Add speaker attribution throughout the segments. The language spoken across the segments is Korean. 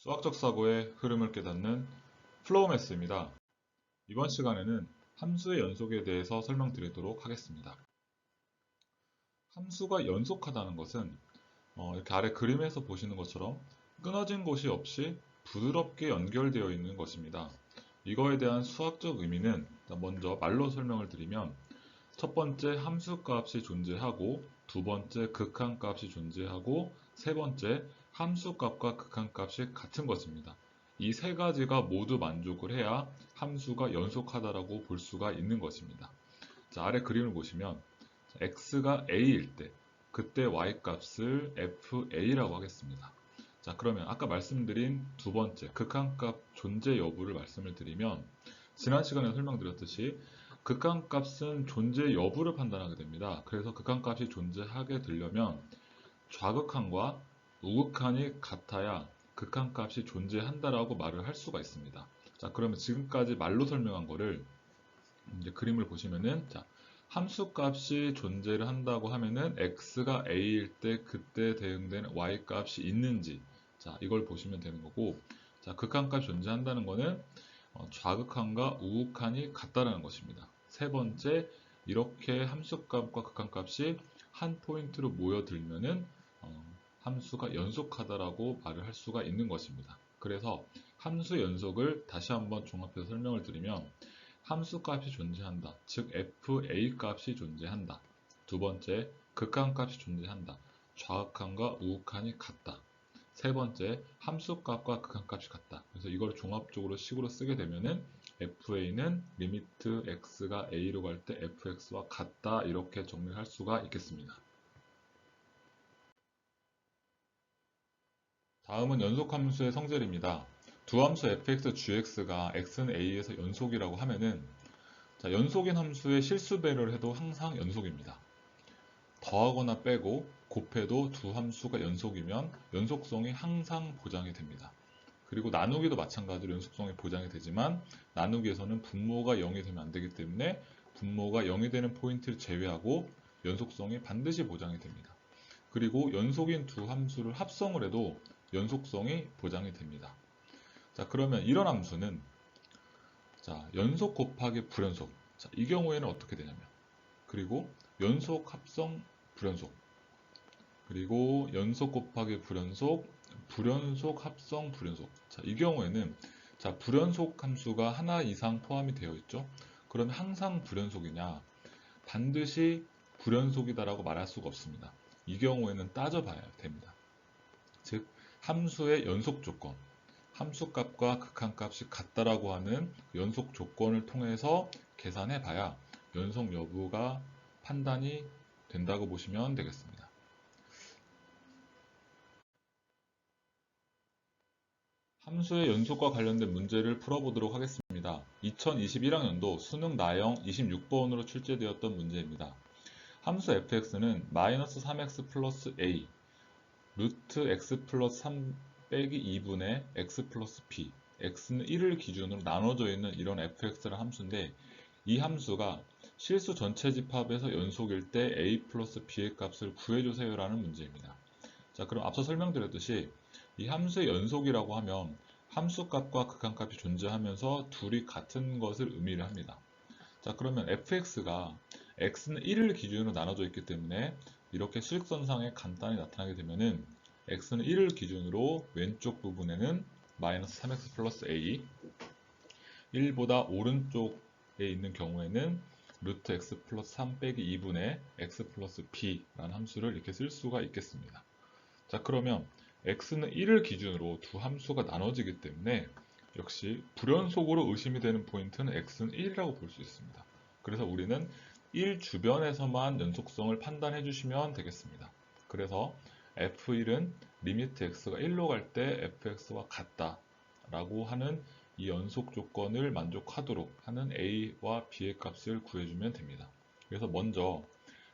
Speaker 1: 수학적 사고의 흐름을 깨닫는 플로우 매스입니다. 이번 시간에는 함수의 연속에 대해서 설명드리도록 하겠습니다. 함수가 연속하다는 것은 이렇게 아래 그림에서 보시는 것처럼 끊어진 곳이 없이 부드럽게 연결되어 있는 것입니다. 이거에 대한 수학적 의미는 먼저 말로 설명을 드리면 첫 번째 함수값이 존재하고, 두 번째 극한값이 존재하고, 세 번째 함수값과 극한값이 같은 것입니다. 이 세 가지가 모두 만족을 해야 함수가 연속하다라고 볼 수가 있는 것입니다. 자, 아래 그림을 보시면 x가 a일 때 그때 y값을 fa라고 하겠습니다. 자, 그러면 아까 말씀드린 두 번째 극한값 존재 여부를 말씀을 드리면 지난 시간에 설명드렸듯이 극한값은 존재 여부를 판단하게 됩니다. 그래서 극한값이 존재하게 되려면 좌극한과 우극한이 같아야 극한값이 존재한다라고 말을 할 수가 있습니다. 자, 그러면 지금까지 말로 설명한 거를 이제 그림을 보시면은 자, 함수값이 존재를 한다고 하면은 x가 a일 때 그때 대응된 y값이 있는지 자, 이걸 보시면 되는 거고 자, 극한값이 존재한다는 거는 좌극한과 우극한이 같다라는 것입니다. 세 번째, 이렇게 함수값과 극한값이 한 포인트로 모여들면은 함수가 연속하다라고 말을 할 수가 있는 것입니다. 그래서 함수 연속을 다시 한번 종합해서 설명을 드리면 함수값이 존재한다. 즉 fa 값이 존재한다. 두 번째, 극한값이 존재한다. 좌극한과 우극한이 같다. 세 번째, 함수값과 극한값이 같다. 그래서 이걸 종합적으로 식으로 쓰게 되면은 fa는 리미트 x가 a로 갈 때 fx와 같다 이렇게 정리를 할 수가 있겠습니다. 다음은 연속함수의 성질입니다. 두 함수 fx, gx가 x는 a에서 연속이라고 하면은 자, 연속인 함수의 실수 배를 해도 항상 연속입니다. 더하거나 빼고 곱해도 두 함수가 연속이면 연속성이 항상 보장이 됩니다. 그리고 나누기도 마찬가지로 연속성이 보장이 되지만 나누기에서는 분모가 0이 되면 안 되기 때문에 분모가 0이 되는 포인트를 제외하고 연속성이 반드시 보장이 됩니다. 그리고 연속인 두 함수를 합성을 해도 연속성이 보장이 됩니다. 자, 그러면 이런 함수는 자, 연속 곱하기 불연속. 자, 이 경우에는 어떻게 되냐면 그리고 연속 합성 불연속 그리고 연속 곱하기 불연속 불연속 합성 불연속. 자, 이 경우에는 자, 불연속 함수가 하나 이상 포함이 되어 있죠. 그러면 항상 불연속이냐? 반드시 불연속이다라고 말할 수가 없습니다. 이 경우에는 따져봐야 됩니다. 즉, 함수의 연속 조건, 함수값과 극한값이 같다라고 하는 연속 조건을 통해서 계산해 봐야 연속 여부가 판단이 된다고 보시면 되겠습니다. 함수의 연속과 관련된 문제를 풀어보도록 하겠습니다. 2021학년도 수능 나형 26번으로 출제되었던 문제입니다. 함수 fx는 마이너스 3x 플러스 a, 루트 x 플러스 3 빼기 2분의 x 플러스 b, x는 1을 기준으로 나눠져 있는 이런 fx라는 함수인데 이 함수가 실수 전체 집합에서 연속일 때 a 플러스 b의 값을 구해주세요라는 문제입니다. 자, 그럼 앞서 설명드렸듯이 이 함수의 연속이라고 하면 함수값과 극한값이 존재하면서 둘이 같은 것을 의미를 합니다. 자, 그러면 fx가 x는 1을 기준으로 나눠져 있기 때문에 이렇게 수직선상에 간단히 나타나게 되면은 x는 1을 기준으로 왼쪽 부분에는 마이너스 3x 플러스 a, 1보다 오른쪽에 있는 경우에는 루트 x 플러스 3 빼기 2분의 x 플러스 b라는 함수를 이렇게 쓸 수가 있겠습니다. 자, 그러면 x는 1을 기준으로 두 함수가 나눠지기 때문에 역시 불연속으로 의심이 되는 포인트는 x는 1이라고 볼 수 있습니다. 그래서 우리는 1 주변에서만 연속성을 판단해 주시면 되겠습니다. 그래서 f1은 리미트 x가 1로 갈 때 fx와 같다 라고 하는 이 연속 조건을 만족하도록 하는 a와 b의 값을 구해주면 됩니다. 그래서 먼저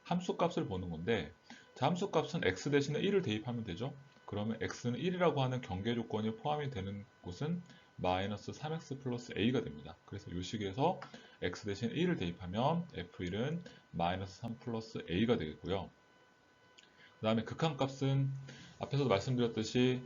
Speaker 1: 함수 값을 보는 건데 자, 함수 값은 x 대신에 1을 대입하면 되죠. 그러면 x는 1이라고 하는 경계 조건이 포함이 되는 곳은 마이너스 3x 플러스 a가 됩니다. 그래서 이 식에서 x 대신 1을 대입하면 f1은 마이너스 3 플러스 a가 되겠고요. 그 다음에 극한값은 앞에서도 말씀드렸듯이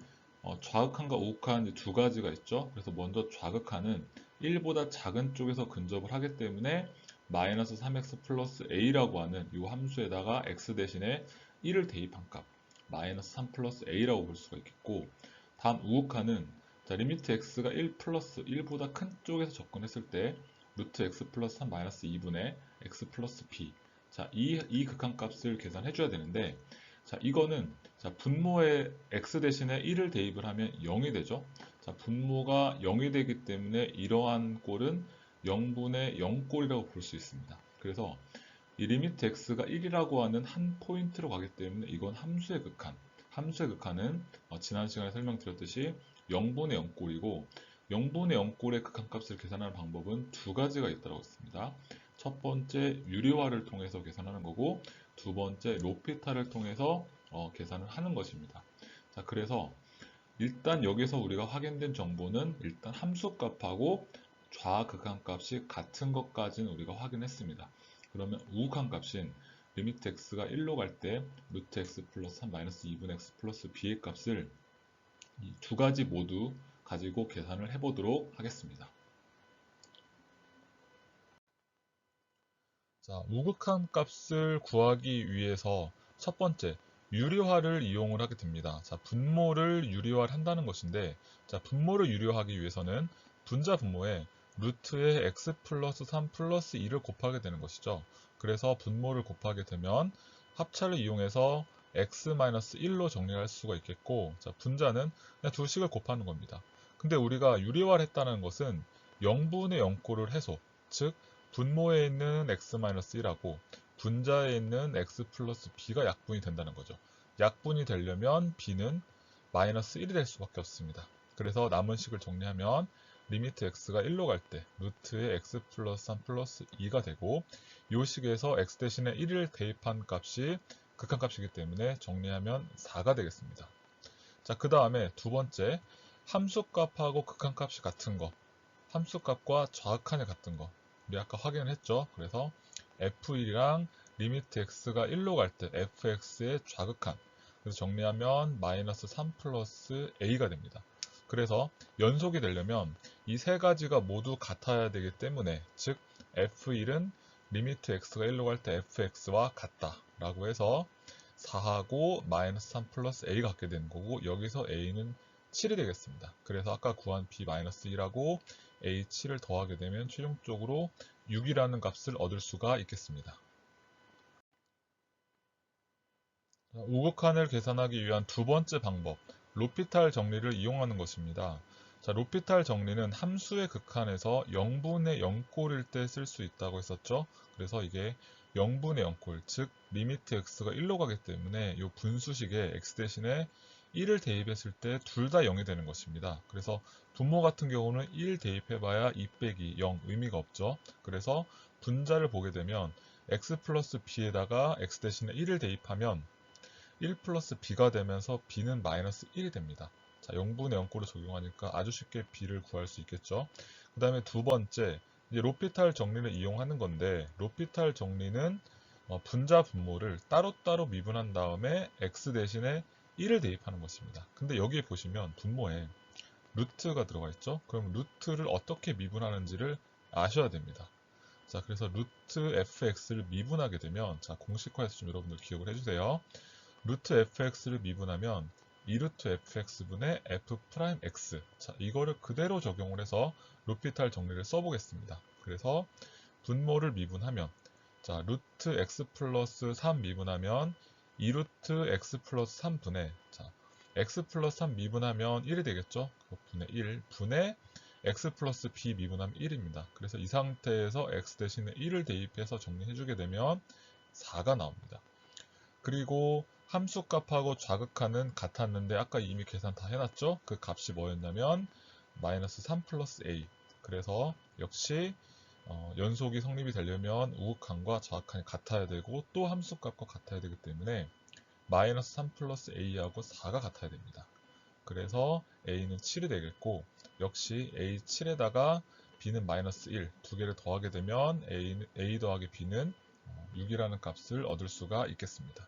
Speaker 1: 좌극한과 우극한 이제 두 가지가 있죠. 그래서 먼저 좌극한은 1보다 작은 쪽에서 근접을 하기 때문에 마이너스 3x 플러스 a라고 하는 이 함수에다가 x 대신에 1을 대입한 값 마이너스 3 플러스 a라고 볼 수가 있겠고, 다음 우극한은 자, 리미트 x가 1 플러스 1보다 큰 쪽에서 접근했을 때 루트 x 플러스 3 마이너스 2분의 x 플러스 b. 자, 이 극한 값을 계산해 줘야 되는데, 자, 이거는 자, 분모에 x 대신에 1을 대입을 하면 0이 되죠. 자, 분모가 0이 되기 때문에 이러한 꼴은 0분의 0꼴이라고 볼 수 있습니다. 그래서 이 리미트 x가 1이라고 하는 한 포인트로 가기 때문에 이건 함수의 극한. 함수의 극한은 지난 시간에 설명드렸듯이 0분의 0꼴이고, 0분의 0꼴의 극한값을 계산하는 방법은 두 가지가 있다고 했습니다. 첫 번째 유리화를 통해서 계산하는 거고, 두 번째 로피탈을 통해서 계산을 하는 것입니다. 자, 그래서 일단 여기서 우리가 확인된 정보는 일단 함수값하고 좌극한값이 같은 것까지는 우리가 확인했습니다. 그러면 우극한값인 리미트 x가 1로 갈 때 루트 x 플러스 3 마이너스 2분의 x 플러스 b의 값을 이 두 가지 모두 가지고 계산을 해보도록 하겠습니다. 자, 우극한 값을 구하기 위해서 첫 번째, 유리화를 이용을 하게 됩니다. 자, 분모를 유리화를 한다는 것인데, 자, 분모를 유리화하기 위해서는 분자 분모에 루트에 x 플러스 3 플러스 2를 곱하게 되는 것이죠. 그래서 분모를 곱하게 되면 합차를 이용해서 x-1로 정리할 수가 있겠고, 자, 분자는 그냥 두 식을 곱하는 겁니다. 근데 우리가 유리화를 했다는 것은 0분의 0꼴을 해소, 즉 분모에 있는 x-1하고 분자에 있는 x 플러스 b가 약분이 된다는 거죠. 약분이 되려면 b는 마이너스 1이 될 수밖에 없습니다. 그래서 남은 식을 정리하면 리미트 x가 1로 갈 때 루트의 x 플러스 3 플러스 2가 되고, 이 식에서 x 대신에 1을 대입한 값이 극한값이기 때문에 정리하면 4가 되겠습니다. 자, 그 다음에 두 번째, 함수값하고 극한값이 같은 거, 함수값과 좌극한이 같은 거 우리 아까 확인을 했죠. 그래서 f1이랑 리미트 x가 1로 갈 때 fx의 좌극한, 그래서 정리하면 마이너스 3 플러스 a가 됩니다. 그래서 연속이 되려면 이 세 가지가 모두 같아야 되기 때문에, 즉 f1은 리미트 x가 1로 갈 때 fx와 같다 라고 해서 4하고 마이너스 3 플러스 a가 같게 되는 거고, 여기서 a는 7이 되겠습니다. 그래서 아까 구한 b-1하고 a7을 더하게 되면 최종적으로 6이라는 값을 얻을 수가 있겠습니다. 우극한을 계산하기 위한 두 번째 방법, 로피탈 정리를 이용하는 것입니다. 자, 로피탈 정리는 함수의 극한에서 0분의 0꼴일 때 쓸 수 있다고 했었죠. 그래서 이게 0분의 0꼴, 즉 리미트 x가 1로 가기 때문에 이 분수식에 x 대신에 1을 대입했을 때 둘 다 0이 되는 것입니다. 그래서 분모 같은 경우는 1 대입해봐야 2 빼기 0 의미가 없죠. 그래서 분자를 보게 되면 x 플러스 b에다가 x 대신에 1을 대입하면 1 플러스 b가 되면서 b는 마이너스 1이 됩니다. 자, 0분의 0꼴을 적용하니까 아주 쉽게 b를 구할 수 있겠죠. 그 다음에 두 번째, 이제 로피탈 정리를 이용하는 건데, 로피탈 정리는 분자 분모를 따로따로 미분한 다음에 x 대신에 1을 대입하는 것입니다. 근데 여기에 보시면 분모에 루트가 들어가 있죠. 그럼 루트를 어떻게 미분하는지를 아셔야 됩니다. 자, 그래서 루트 fx를 미분하게 되면, 자, 공식화해서 좀 여러분들 기억을 해주세요. 루트 fx를 미분하면 2루트 fx분의 f 프라임 x. 자, 이거를 그대로 적용을 해서 로피탈 정리를 써보겠습니다. 그래서 분모를 미분하면, 자, 루트 x 플러스 3 미분하면 2루트 x 플러스 3분의, 자, x 플러스 3 미분하면 1이 되겠죠? 분의 1 분의 x 플러스 b 미분하면 1입니다. 그래서 이 상태에서 x 대신에 1을 대입해서 정리해주게 되면 4가 나옵니다. 그리고 함수값하고 좌극한은 같았는데 아까 이미 계산 다 해놨죠? 그 값이 뭐였냐면 마이너스 3 플러스 a. 그래서 역시 연속이 성립이 되려면 우극한과 좌극한이 같아야 되고 또 함수값과 같아야 되기 때문에 마이너스 3 플러스 a하고 4가 같아야 됩니다. 그래서 a는 7이 되겠고, 역시 a7에다가 b는 마이너스 1 두 개를 더하게 되면 a 더하기 b는 6이라는 값을 얻을 수가 있겠습니다.